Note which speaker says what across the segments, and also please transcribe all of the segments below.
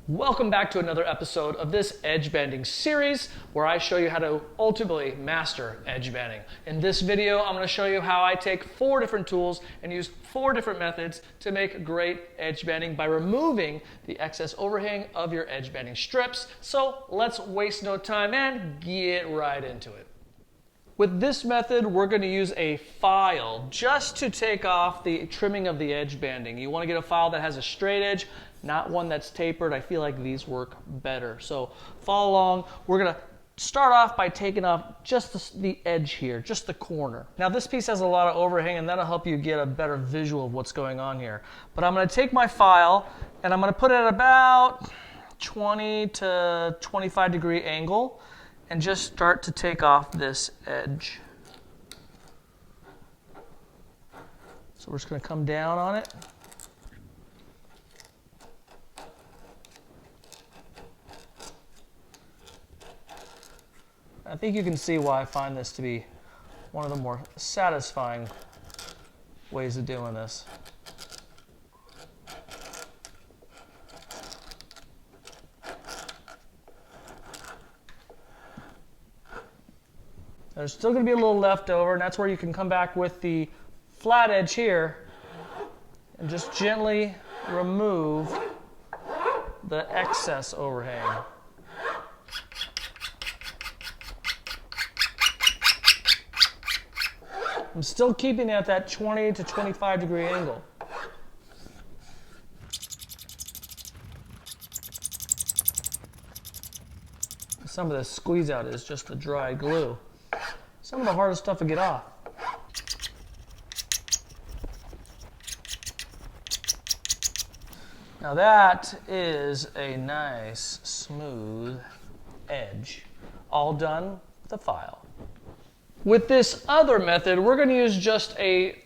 Speaker 1: Welcome back to another episode of this edge banding series where I show you how to ultimately master edge banding. In this video, I'm going to show you how I take 4 different tools and use 4 different methods to make great edge banding by removing the excess overhang of your edge banding strips. So let's waste no time and get right into it. With this method, we're going to use a file just to take off the trimming of the edge banding. You want to get a file that has a straight edge, not one that's tapered. I feel like these work better. So follow along. We're going to start off by taking off just the edge here, just the corner. Now this piece has a lot of overhang and that'll help you get a better visual of what's going on here. But I'm going to take my file and I'm going to put it at about 20 to 25 degree angle and just start to take off this edge. So we're just going to come down on it. I think you can see why I find this to be one of the more satisfying ways of doing this. There's still going to be a little left over, and that's where you can come back with the flat edge here and just gently remove the excess overhang. I'm still keeping it at that 20 to 25 degree angle. Some of the squeeze out is just the dry glue. Some of the hardest stuff to get off. Now that is a nice smooth edge, all done with a file. With this other method, we're going to use just a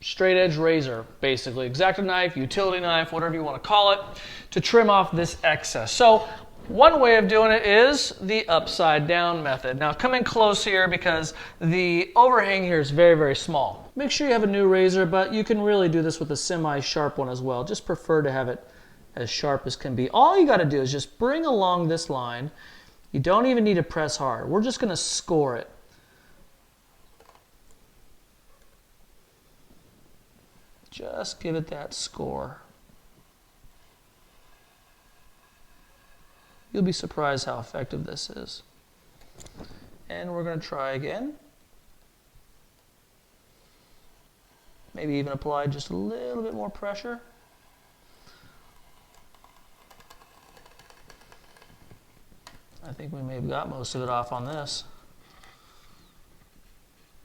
Speaker 1: straight edge razor, basically. X-Acto knife, utility knife, whatever you want to call it, to trim off this excess. So one way of doing it is the upside down method. Now come in close here because the overhang here is very, very small. Make sure you have a new razor, but you can really do this with a semi-sharp one as well. Just prefer to have it as sharp as can be. All you got to do is just bring along this line. You don't even need to press hard. We're just going to score it. Just give it that score. You'll be surprised how effective this is. And we're going to try again. Maybe even apply just a little bit more pressure. I think we may have got most of it off on this.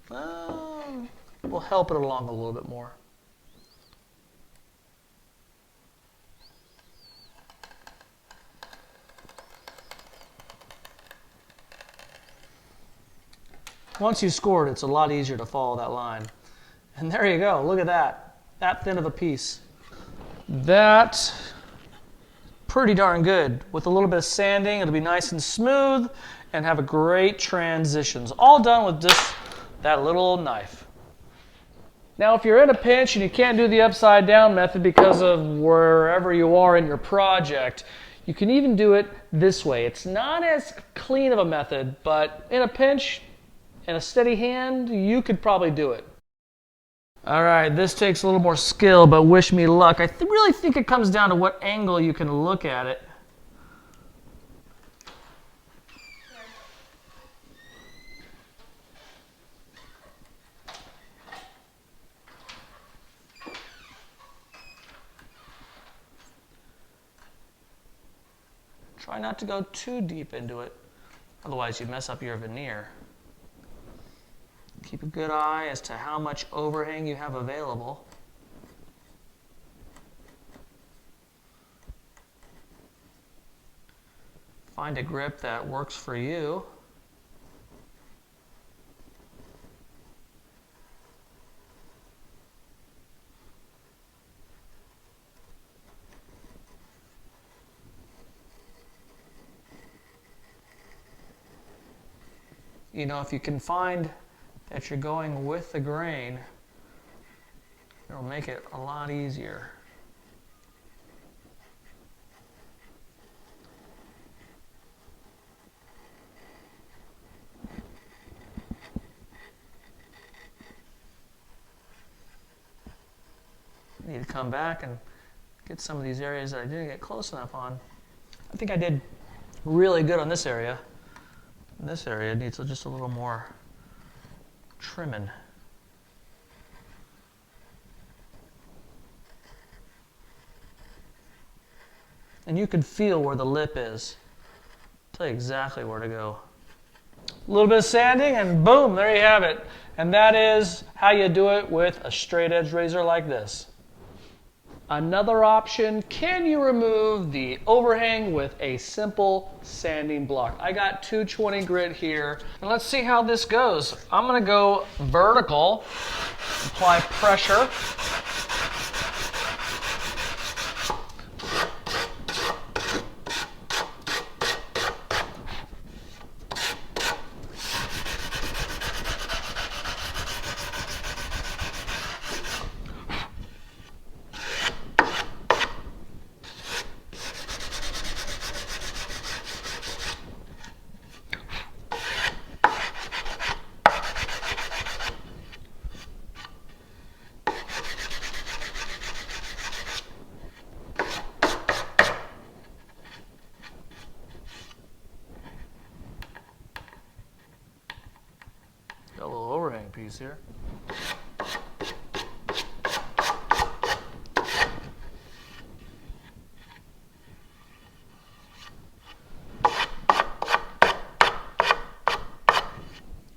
Speaker 1: We'll help it along a little bit more. Once you score it, it's a lot easier to follow that line. And there you go, look at that. That thin of a piece. That's pretty darn good. With a little bit of sanding, it'll be nice and smooth and have a great transitions. All done with just that little knife. Now if you're in a pinch and you can't do the upside down method because of wherever you are in your project, you can even do it this way. It's not as clean of a method, but in a pinch, and a steady hand, you could probably do it. All right, this takes a little more skill, but wish me luck. I really think it comes down to what angle you can look at it. Try not to go too deep into it, otherwise you mess up your veneer. Keep a good eye as to how much overhang you have available. Find a grip that works for you. You know, if you can find that you're going with the grain, it'll make it a lot easier. come back and get some of these areas that I didn't get close enough on. I think I did really good on this area. This area needs just a little more trimming. And you can feel where the lip is. I'll tell you exactly where to go. A little bit of sanding and boom, there you have it. And that is how you do it with a straight edge razor like this. Another option, can you remove the overhang with a simple sanding block? I got 220 grit here, and let's see how this goes. I'm gonna go vertical, apply pressure. Got a little overhang piece here.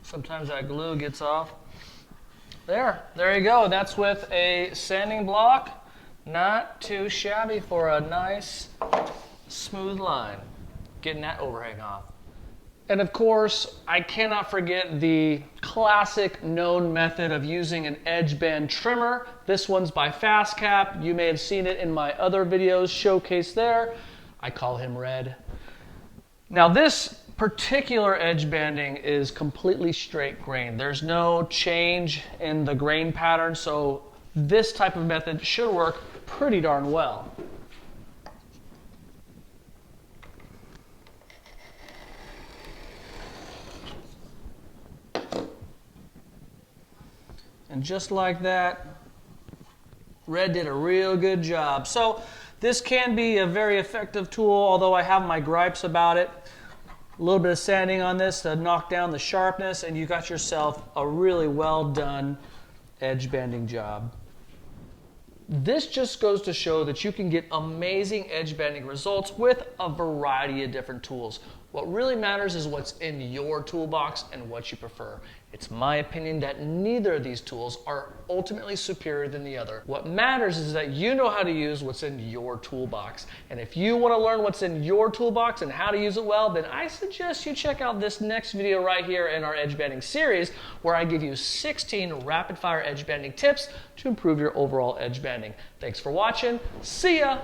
Speaker 1: Sometimes that glue gets off. There you go. That's with a sanding block. Not too shabby for a nice smooth line. Getting that overhang off. And of course, I cannot forget the classic known method of using an edge band trimmer. This one's by FastCap. You may have seen it in my other videos showcased there. I call him Red. Now this particular edge banding is completely straight grain. There's no change in the grain pattern, so this type of method should work pretty darn well. And just like that, Red did a real good job. So this can be a very effective tool, although I have my gripes about it. A little bit of sanding on this to knock down the sharpness, and you got yourself a really well done edge banding job. This just goes to show that you can get amazing edge banding results with a variety of different tools. What really matters is what's in your toolbox and what you prefer. It's my opinion that neither of these tools are ultimately superior than the other. What matters is that you know how to use what's in your toolbox. And if you want to learn what's in your toolbox and how to use it well, then I suggest you check out this next video right here in our edge banding series, where I give you 16 rapid fire edge banding tips to improve your overall edge banding. Thanks for watching. See ya!